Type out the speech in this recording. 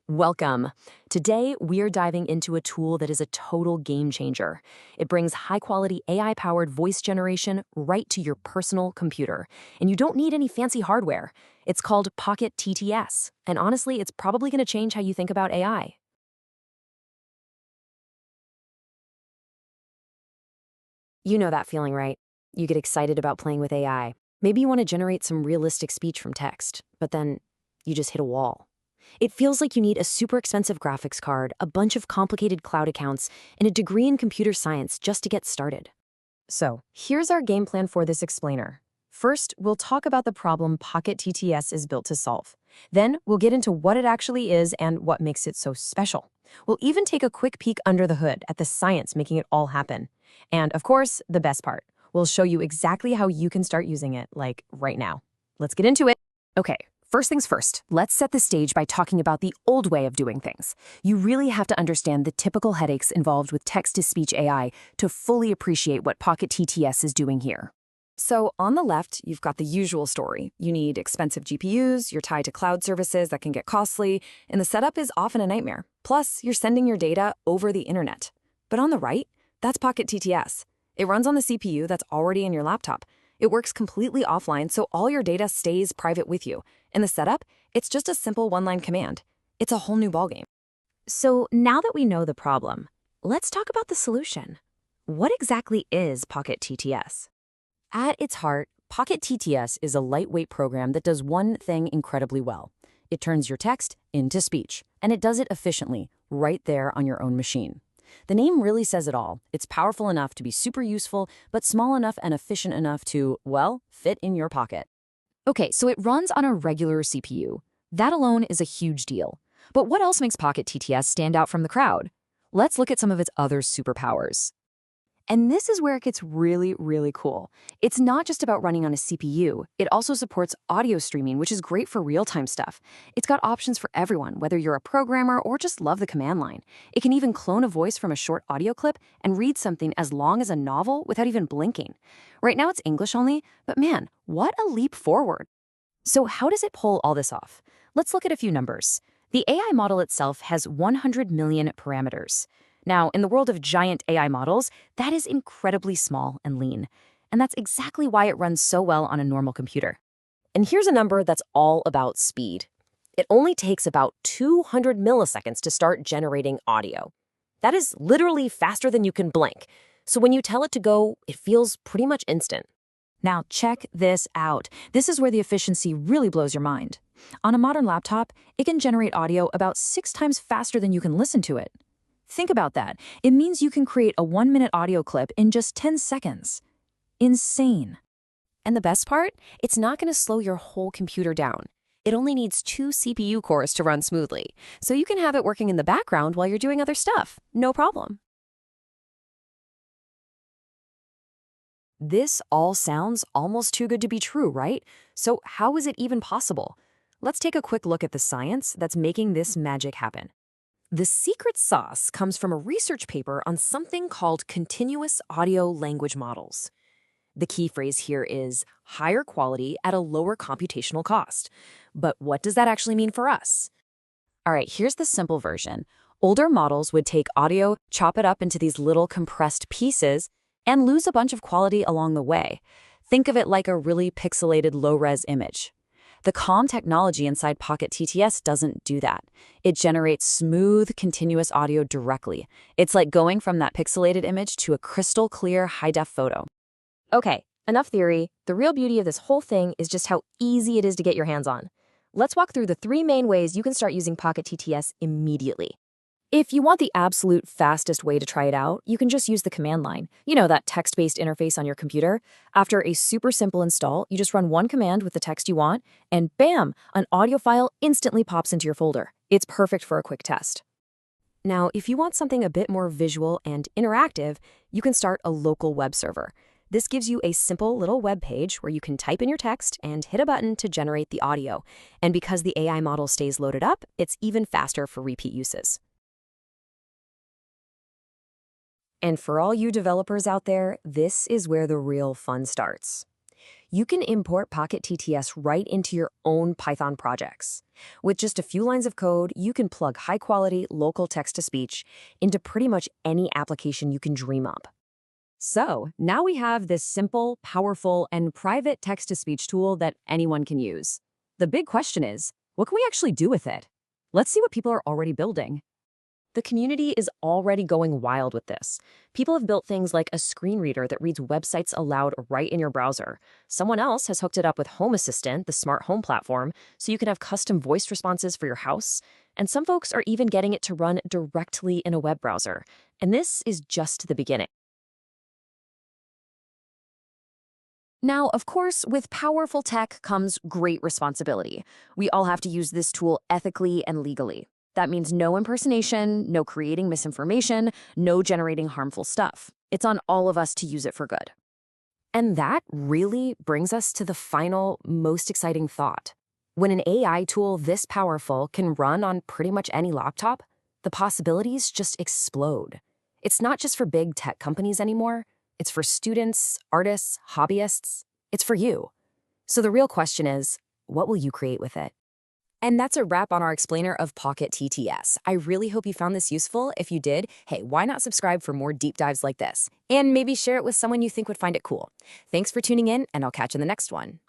Welcome. Today, we're diving into a tool that is a total game changer. It brings high-quality AI-powered voice generation right to your personal computer, and you don't need any fancy hardware. It's called Pocket-TTS, and honestly, it's probably going to change how you think about AI. You know that feeling, right? You get excited about playing with AI. Maybe you want to generate some realistic speech from text, but then you just hit a wall. It feels like you need a super expensive graphics card, a bunch of complicated cloud accounts, and a degree in computer science just to get started. So, here's our game plan for this explainer. First, we'll talk about the problem Pocket-TTS is built to solve. Then, we'll get into what it actually is and what makes it so special. We'll even take a quick peek under the hood at the science making it all happen. And, of course, the best part. We'll show you exactly how you can start using it, like right now. Let's get into it. Okay. First things first, let's set the stage by talking about the old way of doing things. You really have to understand the typical headaches involved with text-to-speech AI to fully appreciate what Pocket-TTS is doing here. So on the left, you've got the usual story. You need expensive GPUs, you're tied to cloud services that can get costly, and the setup is often a nightmare. Plus, you're sending your data over the internet. But on the right, that's Pocket-TTS. It runs on the CPU that's already in your laptop. It works completely offline, so all your data stays private with you. In the setup, it's just a simple one-line command. It's a whole new ballgame. So now that we know the problem, let's talk about the solution. What exactly is Pocket-TTS? At its heart, Pocket-TTS is a lightweight program that does one thing incredibly well. It turns your text into speech, and it does it efficiently, right there on your own machine. The name really says it all. It's powerful enough to be super useful, but small enough and efficient enough to, well, fit in your pocket. Okay, so it runs on a regular CPU. That alone is a huge deal. But what else makes Pocket-TTS stand out from the crowd? Let's look at some of its other superpowers. And this is where it gets really, really cool. It's not just about running on a CPU. It also supports audio streaming, which is great for real-time stuff. It's got options for everyone, whether you're a programmer or just love the command line. It can even clone a voice from a short audio clip and read something as long as a novel without even blinking. Right now it's English only, but man, what a leap forward. So how does it pull all this off? Let's look at a few numbers. The AI model itself has 100 million parameters. Now, in the world of giant AI models, that is incredibly small and lean. And that's exactly why it runs so well on a normal computer. And here's a number that's all about speed. It only takes about 200 milliseconds to start generating audio. That is literally faster than you can blink. So when you tell it to go, it feels pretty much instant. Now, check this out. This is where the efficiency really blows your mind. On a modern laptop, it can generate audio about 6 times faster than you can listen to it. Think about that. It means you can create a 1-minute audio clip in just 10 seconds. Insane. And the best part? It's not going to slow your whole computer down. It only needs 2 CPU cores to run smoothly, so you can have it working in the background while you're doing other stuff. No problem. This all sounds almost too good to be true, right? So how is it even possible? Let's take a quick look at the science that's making this magic happen. The secret sauce comes from a research paper on something called continuous audio language models. The key phrase here is higher quality at a lower computational cost. But what does that actually mean for us? All right, here's the simple version. Older models would take audio, chop it up into these little compressed pieces, and lose a bunch of quality along the way. Think of it like a really pixelated low-res image. The COM technology inside Pocket-TTS doesn't do that. It generates smooth, continuous audio directly. It's like going from that pixelated image to a crystal clear, high-def photo. Okay, enough theory. The real beauty of this whole thing is just how easy it is to get your hands on. Let's walk through the 3 main ways you can start using Pocket-TTS immediately. If you want the absolute fastest way to try it out, you can just use the command line. You know, that text-based interface on your computer. After a super simple install, you just run one command with the text you want, and bam, an audio file instantly pops into your folder. It's perfect for a quick test. Now, if you want something a bit more visual and interactive, you can start a local web server. This gives you a simple little web page where you can type in your text and hit a button to generate the audio. And because the AI model stays loaded up, it's even faster for repeat uses. And for all you developers out there, this is where the real fun starts. you can import Pocket-TTS right into your own Python projects. With just a few lines of code, you can plug high-quality local text-to-speech into pretty much any application you can dream up. So, now we have this simple, powerful, and private text-to-speech tool that anyone can use. The big question is, what can we actually do with it? Let's see what people are already building. The community is already going wild with this. People have built things like a screen reader that reads websites aloud right in your browser. Someone else has hooked it up with Home Assistant, the smart home platform, so you can have custom voice responses for your house. And some folks are even getting it to run directly in a web browser. And this is just the beginning. Now, of course, with powerful tech comes great responsibility. We all have to use this tool ethically and legally. That means no impersonation, no creating misinformation, no generating harmful stuff. It's on all of us to use it for good. And that really brings us to the final, most exciting thought. When an AI tool this powerful can run on pretty much any laptop, the possibilities just explode. It's not just for big tech companies anymore. It's for students, artists, hobbyists. It's for you. So the real question is, what will you create with it? And that's a wrap on our explainer of Pocket-TTS. I really hope you found this useful. If you did, hey, why not subscribe for more deep dives like this? And maybe share it with someone you think would find it cool. Thanks for tuning in, and I'll catch you in the next one.